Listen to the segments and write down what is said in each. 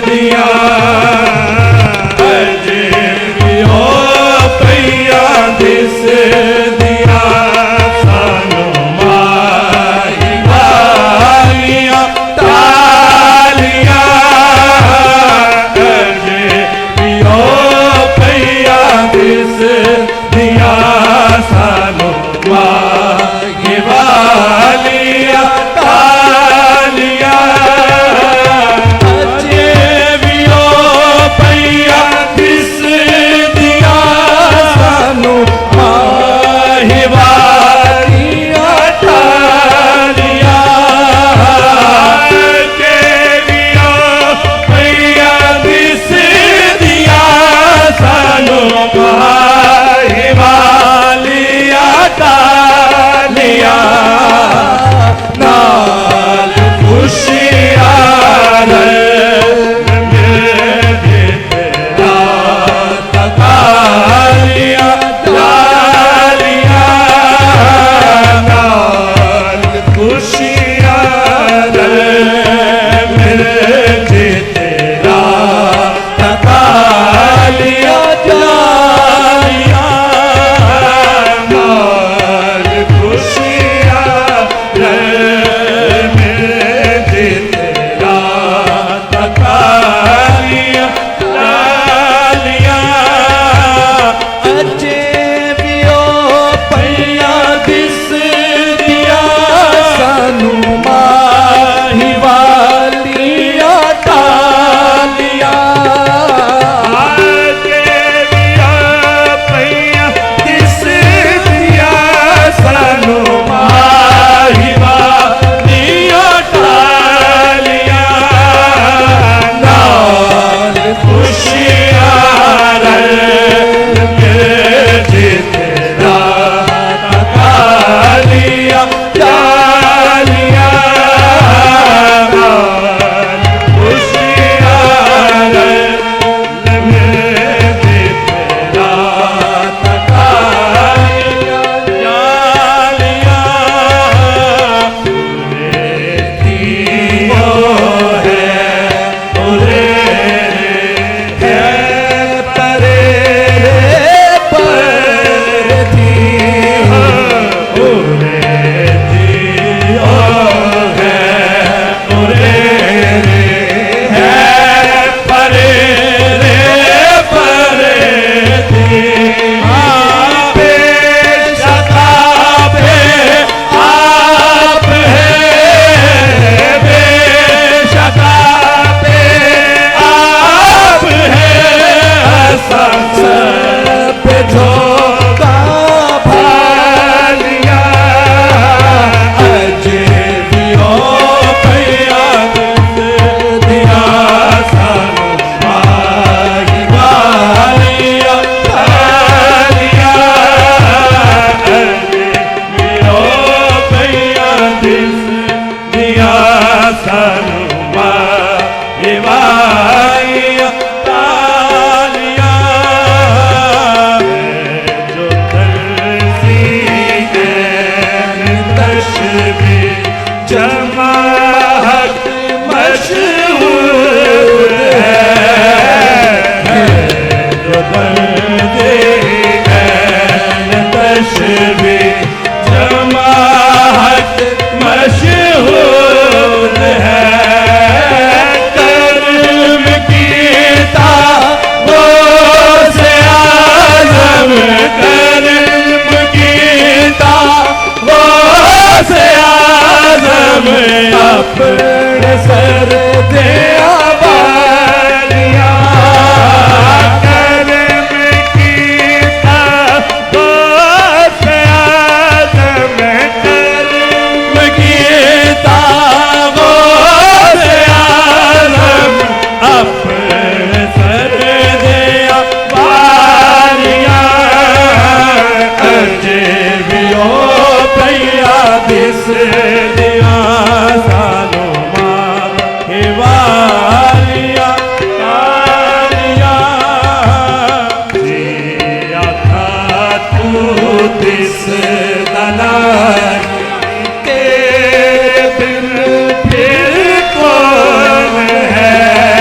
दिया अजे ओ पैया दिस दिया सानू माही वालियां तालियां अजे ओ पैया दिस दिया सानू माही वालियां तालियां अजे भी ओ पैया दिस दिया सानू माही वालियां तालियां अजे भी ओ पैया दिस दिया सानू माही वालियां तालियां नाल खुशियां मेरे तेरा तालियां तालियां नाल खुशियां मेरे तेरा तालियां तालियां नाल खुशियां मेरे तेरा तालियां तालियां अजे भी ओ पैया दिस दिया सानू माही वालियां तालियां अजे भी ओ पैया दिस दिया सानू माही वालियां तालियां नाल खुशियां मेरे तेरा तालियां तालियां नाल खुशियां मेरे तेरा तालियां तालियां जमाहत मशहूर है जो दर्दे तशबी जमाहत मशहूर है कर्म कीता वो से आज़म कर्म कीता वो से अपने सर दे आवालियां कर्म कीता वो से आज़म कर्म कीता वो से आज़म अपने सर दे आवालियां अजे भी ओ पैया दिस दिया सानू माही वालियां तालियां जिया था तू दिस दना के बिन फिर कौन है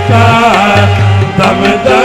ਦਮ